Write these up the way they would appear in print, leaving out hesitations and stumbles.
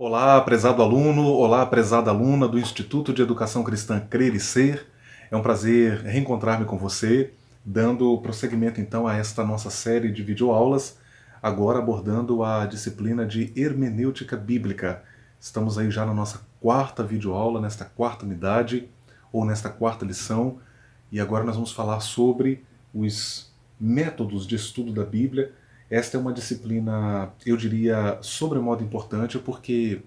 Olá, prezado aluno, olá, prezada aluna do Instituto de Educação Cristã Crer e Ser. É um prazer reencontrar-me com você, dando prosseguimento então a esta nossa série de videoaulas, agora abordando a disciplina de Hermenêutica Bíblica. Estamos aí já na nossa quarta videoaula, nesta quarta unidade, ou nesta quarta lição, e agora nós vamos falar sobre os métodos de estudo da Bíblia. Esta é uma disciplina, eu diria, sobremodo importante porque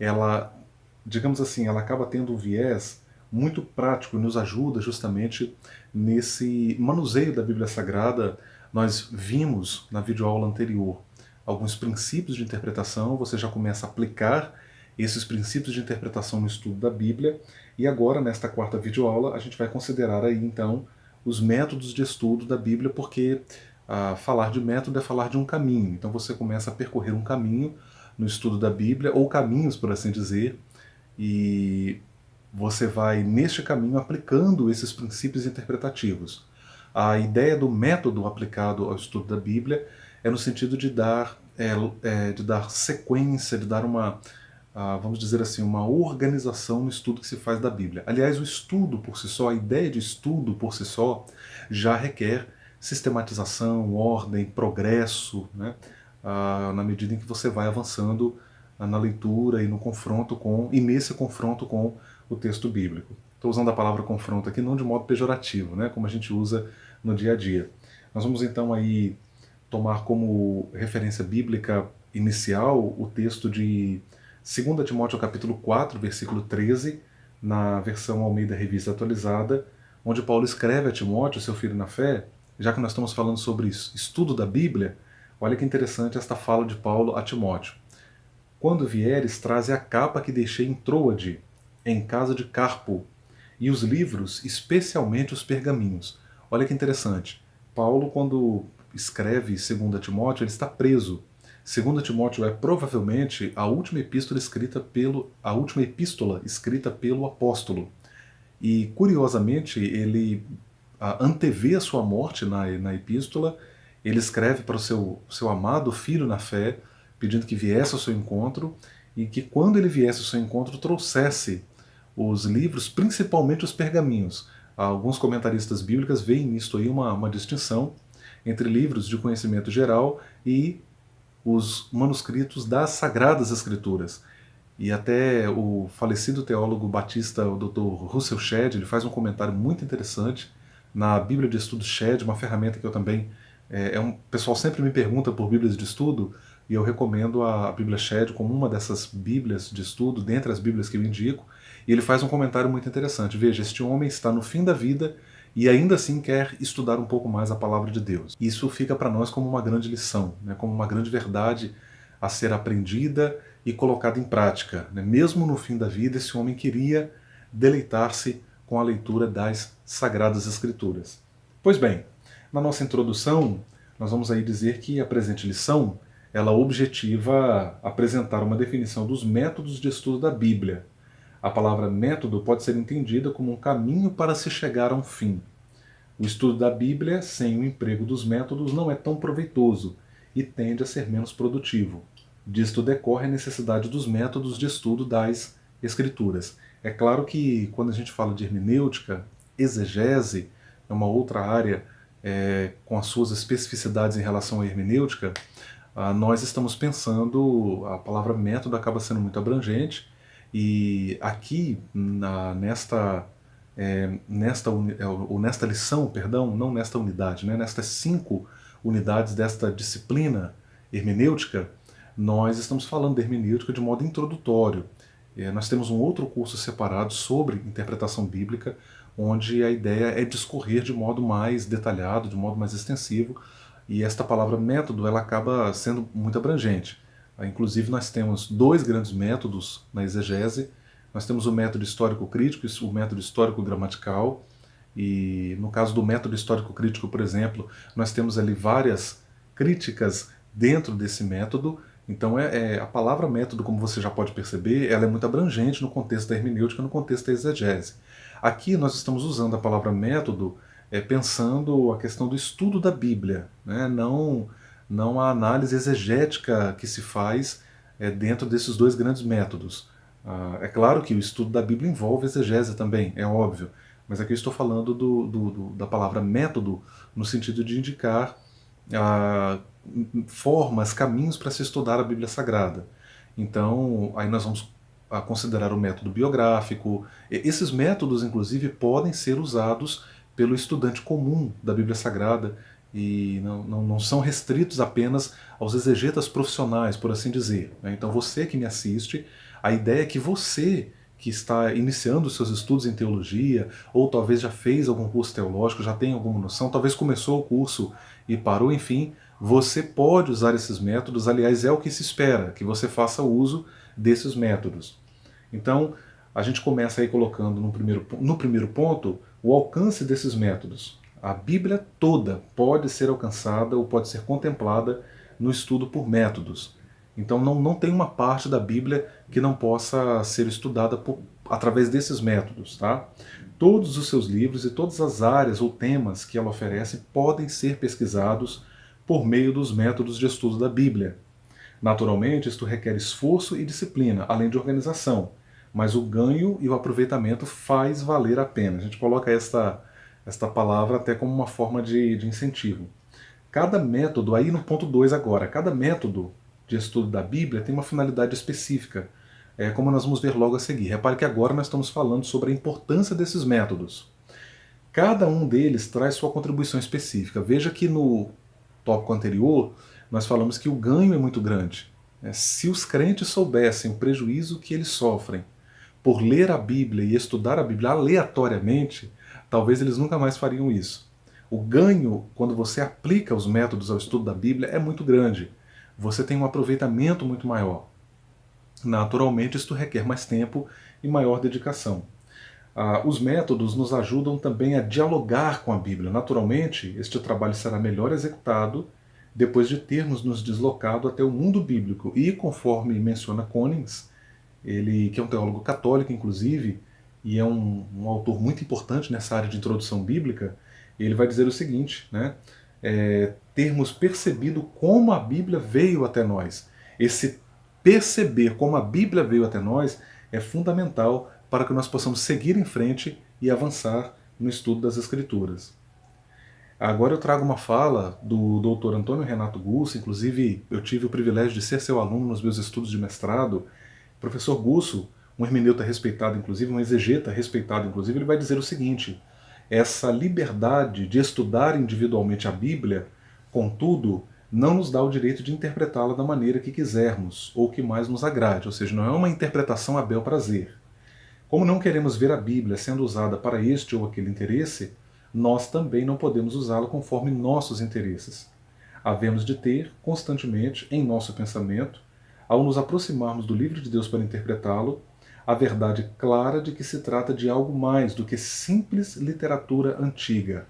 ela, digamos assim, ela acaba tendo um viés muito prático e nos ajuda justamente nesse manuseio da Bíblia Sagrada. Nós vimos na videoaula anterior alguns princípios de interpretação, você já começa a aplicar esses princípios de interpretação no estudo da Bíblia, e agora, nesta quarta videoaula, a gente vai considerar aí então os métodos de estudo da Bíblia, porque falar de método é falar de um caminho. Então você começa a percorrer um caminho no estudo da Bíblia, ou caminhos, por assim dizer, e você vai, neste caminho, aplicando esses princípios interpretativos. A ideia do método aplicado ao estudo da Bíblia é no sentido de dar sequência, de dar uma, vamos dizer assim, uma organização no estudo que se faz da Bíblia. Aliás, o estudo por si só, a ideia de estudo por si só, já requer sistematização, ordem, progresso, né? Na medida em que você vai avançando na leitura e no confronto e nesse confronto com o texto bíblico. Estou usando a palavra confronto aqui não de modo pejorativo, né? Como a gente usa no dia a dia. Nós vamos então aí tomar como referência bíblica inicial o texto de 2 Timóteo capítulo 4, versículo 13, na versão Almeida Revista Atualizada, onde Paulo escreve a Timóteo, seu filho na fé, já que nós estamos falando sobre estudo da Bíblia. Olha que interessante esta fala de Paulo a Timóteo. Quando vieres, traze a capa que deixei em Troade, em casa de Carpo, e os livros, especialmente os pergaminhos. Olha que interessante. Paulo, quando escreve 2 Timóteo, ele está preso. 2 Timóteo é provavelmente a última epístola escrita pelo apóstolo. E, curiosamente, ele antevê a sua morte na epístola. Ele escreve para o seu amado filho na fé, pedindo que viesse ao seu encontro, e que quando ele viesse ao seu encontro trouxesse os livros, principalmente os pergaminhos. Alguns comentaristas bíblicos veem nisto aí uma distinção entre livros de conhecimento geral e os manuscritos das Sagradas Escrituras. E até o falecido teólogo batista, o Dr. Russell Shedd, ele faz um comentário muito interessante na Bíblia de Estudo Shedd, uma ferramenta que eu também... o pessoal sempre me pergunta por Bíblias de Estudo, e eu recomendo a Bíblia Shedd como uma dessas Bíblias de Estudo, dentre as Bíblias que eu indico, e ele faz um comentário muito interessante. Veja, este homem está no fim da vida e ainda assim quer estudar um pouco mais a Palavra de Deus. Isso fica para nós como uma grande lição, né, como uma grande verdade a ser aprendida e colocada em prática, né? Mesmo no fim da vida, esse homem queria deleitar-se com a leitura das Sagradas Escrituras. Pois bem, na nossa introdução, nós vamos aí dizer que a presente lição, ela objetiva apresentar uma definição dos métodos de estudo da Bíblia. A palavra método pode ser entendida como um caminho para se chegar a um fim. O estudo da Bíblia, sem o emprego dos métodos, não é tão proveitoso e tende a ser menos produtivo. Disto decorre a necessidade dos métodos de estudo das Escrituras. É claro que quando a gente fala de hermenêutica, exegese é uma outra área com as suas especificidades em relação à hermenêutica. Nós estamos pensando, a palavra método acaba sendo muito abrangente, e aqui nesta lição, perdão, não nesta unidade, né, nestas 5 unidades desta disciplina hermenêutica, nós estamos falando de hermenêutica de modo introdutório. Nós temos um outro curso separado sobre interpretação bíblica, onde a ideia é discorrer de modo mais detalhado, de modo mais extensivo, e esta palavra método ela acaba sendo muito abrangente. Inclusive nós temos 2 grandes métodos na exegese. Nós temos o método histórico-crítico e o método histórico-gramatical. E no caso do método histórico-crítico, por exemplo, nós temos ali várias críticas dentro desse método. Então a palavra método, como você já pode perceber, ela é muito abrangente no contexto da hermenêutica, no contexto da exegese. Aqui nós estamos usando a palavra método pensando a questão do estudo da Bíblia, né? Não a análise exegética que se faz dentro desses dois grandes métodos. É claro que o estudo da Bíblia envolve exegese também, é óbvio, mas aqui eu estou falando da palavra método no sentido de indicar ah, formas, caminhos para se estudar a Bíblia Sagrada. Então, aí nós vamos considerar o método biográfico. Esses métodos, inclusive, podem ser usados pelo estudante comum da Bíblia Sagrada e não são restritos apenas aos exegetas profissionais, por assim dizer, né? Então, você que me assiste, a ideia é que você que está iniciando os seus estudos em teologia, ou talvez já fez algum curso teológico, já tem alguma noção, talvez começou o curso e parou, enfim, você pode usar esses métodos, aliás, é o que se espera, que você faça uso desses métodos. Então, a gente começa aí colocando no primeiro ponto o alcance desses métodos. A Bíblia toda pode ser alcançada ou pode ser contemplada no estudo por métodos. Então não tem uma parte da Bíblia que não possa ser estudada através desses métodos. Tá? Todos os seus livros e todas as áreas ou temas que ela oferece podem ser pesquisados por meio dos métodos de estudo da Bíblia. Naturalmente, isto requer esforço e disciplina, além de organização, mas o ganho e o aproveitamento faz valer a pena. A gente coloca esta palavra até como uma forma de incentivo. Cada método, aí no ponto 2 agora, cada método de estudo da Bíblia tem uma finalidade específica, como nós vamos ver logo a seguir. Repare que agora nós estamos falando sobre a importância desses métodos. Cada um deles traz sua contribuição específica. Veja que no tópico anterior nós falamos que o ganho é muito grande. Se os crentes soubessem o prejuízo que eles sofrem por ler a Bíblia e estudar a Bíblia aleatoriamente, talvez eles nunca mais fariam isso. O ganho, quando você aplica os métodos ao estudo da Bíblia, é muito grande. Você tem um aproveitamento muito maior. Naturalmente, isto requer mais tempo e maior dedicação. Os métodos nos ajudam também a dialogar com a Bíblia. Naturalmente, este trabalho será melhor executado depois de termos nos deslocado até o mundo bíblico. E, conforme menciona Konings, ele que é um teólogo católico, inclusive, e é um autor muito importante nessa área de introdução bíblica, ele vai dizer o seguinte, né? Termos percebido como a Bíblia veio até nós. Esse perceber como a Bíblia veio até nós é fundamental para que nós possamos seguir em frente e avançar no estudo das Escrituras. Agora eu trago uma fala do Dr. Antônio Renato Gusso, inclusive eu tive o privilégio de ser seu aluno nos meus estudos de mestrado. O professor Gusso, um hermeneuta respeitado, inclusive, um exegeta respeitado, inclusive, ele vai dizer o seguinte: essa liberdade de estudar individualmente a Bíblia, contudo, não nos dá o direito de interpretá-la da maneira que quisermos ou que mais nos agrade, ou seja, não é uma interpretação a bel prazer. Como não queremos ver a Bíblia sendo usada para este ou aquele interesse, nós também não podemos usá-la conforme nossos interesses. Havemos de ter, constantemente, em nosso pensamento, ao nos aproximarmos do livro de Deus para interpretá-lo, a verdade clara de que se trata de algo mais do que simples literatura antiga.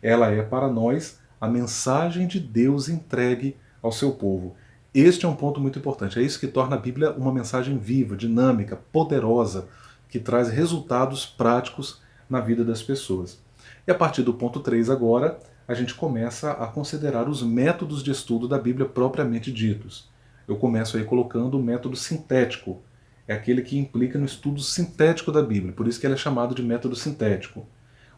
Ela é, para nós, a mensagem de Deus entregue ao seu povo. Este é um ponto muito importante. É isso que torna a Bíblia uma mensagem viva, dinâmica, poderosa, que traz resultados práticos na vida das pessoas. E a partir do ponto 3 agora, a gente começa a considerar os métodos de estudo da Bíblia propriamente ditos. Eu começo aí colocando o método sintético. É aquele que implica no estudo sintético da Bíblia, por isso que ele é chamado de método sintético.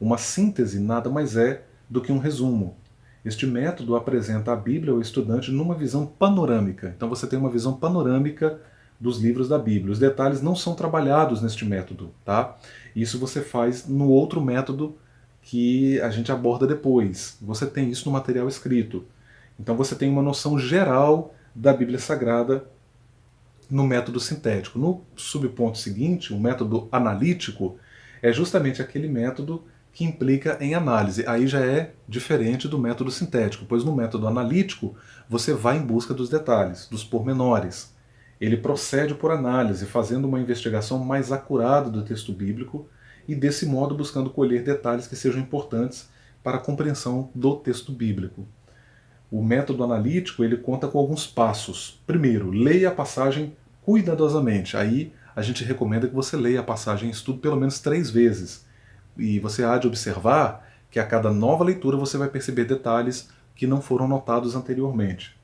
Uma síntese nada mais é do que um resumo. Este método apresenta a Bíblia ao estudante numa visão panorâmica. Então você tem uma visão panorâmica dos livros da Bíblia. Os detalhes não são trabalhados neste método, tá? Isso você faz no outro método que a gente aborda depois. Você tem isso no material escrito. Então você tem uma noção geral da Bíblia Sagrada no método sintético. No subponto seguinte, o método analítico, é justamente aquele método que implica em análise. Aí já é diferente do método sintético, pois no método analítico você vai em busca dos detalhes, dos pormenores. Ele procede por análise, fazendo uma investigação mais acurada do texto bíblico e desse modo buscando colher detalhes que sejam importantes para a compreensão do texto bíblico. O método analítico ele conta com alguns passos. Primeiro, leia a passagem cuidadosamente. Aí a gente recomenda que você leia a passagem em estudo pelo menos 3 vezes. E você há de observar que a cada nova leitura você vai perceber detalhes que não foram notados anteriormente.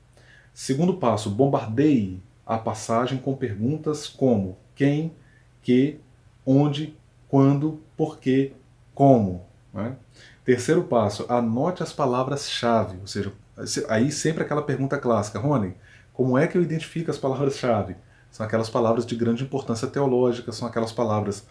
Segundo passo, bombardeie a passagem com perguntas como quem, que, onde, quando, porquê, como. Né? Terceiro passo, anote as palavras-chave, ou seja, aí sempre aquela pergunta clássica, Rony, como é que eu identifico as palavras-chave? São aquelas palavras de grande importância teológica, são aquelas palavras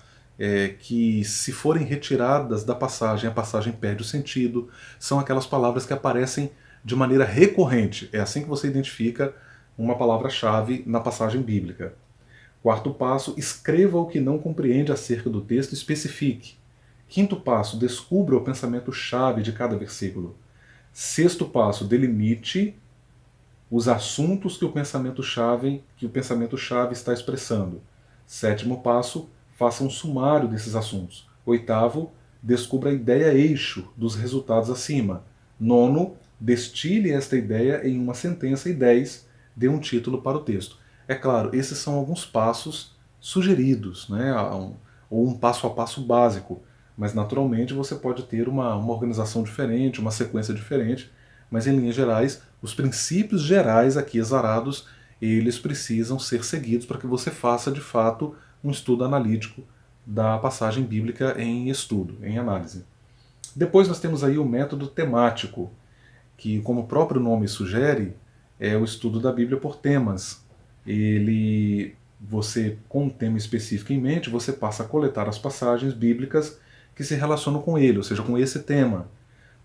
que, se forem retiradas da passagem, a passagem perde o sentido, são aquelas palavras que aparecem de maneira recorrente. É assim que você identifica uma palavra-chave na passagem bíblica. Quarto passo, escreva o que não compreende acerca do texto e especifique. Quinto passo, descubra o pensamento-chave de cada versículo. Sexto passo, delimite os assuntos que o pensamento-chave está expressando. Sétimo passo, faça um sumário desses assuntos. Oitavo, descubra a ideia eixo dos resultados acima. Nono, destile esta ideia em uma sentença. E 10, dê um título para o texto. É claro, esses são alguns passos sugeridos, né? Ou um passo a passo básico, mas naturalmente você pode ter uma organização diferente, uma sequência diferente, mas em linhas gerais, os princípios gerais aqui exarados, eles precisam ser seguidos para que você faça de fato um estudo analítico da passagem bíblica em estudo, em análise. Depois nós temos aí o método temático, que, como o próprio nome sugere, é o estudo da Bíblia por temas. Você, com um tema específico em mente, você passa a coletar as passagens bíblicas que se relacionam com ele, ou seja, com esse tema.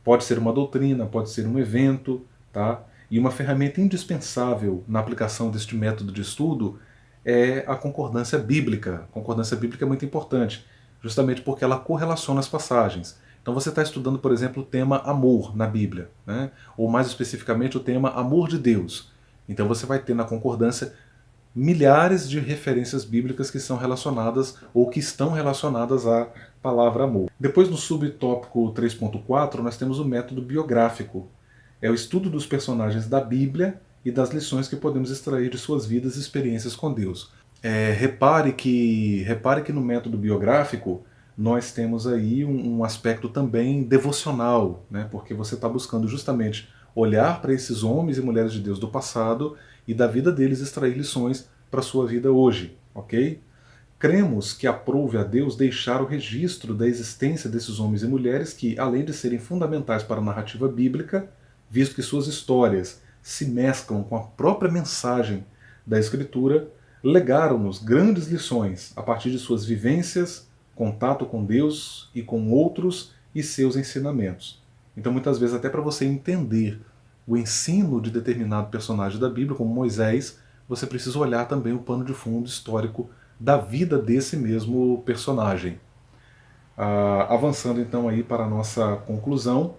Pode ser uma doutrina, pode ser um evento, tá? E uma ferramenta indispensável na aplicação deste método de estudo é a concordância bíblica. A concordância bíblica é muito importante, justamente porque ela correlaciona as passagens. Então você está estudando, por exemplo, o tema amor na Bíblia, né? Ou mais especificamente o tema amor de Deus. Então você vai ter na concordância milhares de referências bíblicas que são relacionadas ou que estão relacionadas à palavra amor. Depois, no subtópico 3.4, nós temos o método biográfico. É o estudo dos personagens da Bíblia e das lições que podemos extrair de suas vidas e experiências com Deus. Repare que no método biográfico nós temos aí um aspecto também devocional, né? Porque você está buscando justamente olhar para esses homens e mulheres de Deus do passado e da vida deles extrair lições para a sua vida hoje, ok? Cremos que aprove a Deus deixar o registro da existência desses homens e mulheres que, além de serem fundamentais para a narrativa bíblica, visto que suas histórias se mesclam com a própria mensagem da Escritura, legaram-nos grandes lições a partir de suas vivências, contato com Deus e com outros e seus ensinamentos. Então, muitas vezes, até para você entender o ensino de determinado personagem da Bíblia, como Moisés, você precisa olhar também o pano de fundo histórico da vida desse mesmo personagem. Avançando então aí para a nossa conclusão,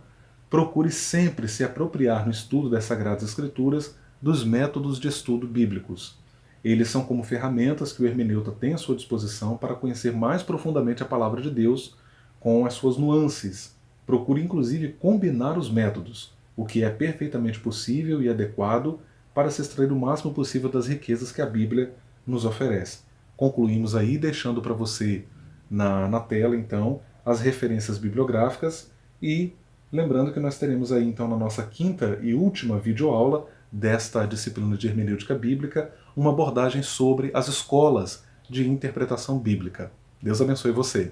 procure sempre se apropriar no estudo das Sagradas Escrituras dos métodos de estudo bíblicos. Eles são como ferramentas que o hermeneuta tem à sua disposição para conhecer mais profundamente a palavra de Deus com as suas nuances. Procure inclusive combinar os métodos, o que é perfeitamente possível e adequado para se extrair o máximo possível das riquezas que a Bíblia nos oferece. Concluímos aí deixando para você na tela, então, as referências bibliográficas e lembrando que nós teremos aí, então, na nossa quinta e última videoaula desta disciplina de hermenêutica bíblica, uma abordagem sobre as escolas de interpretação bíblica. Deus abençoe você.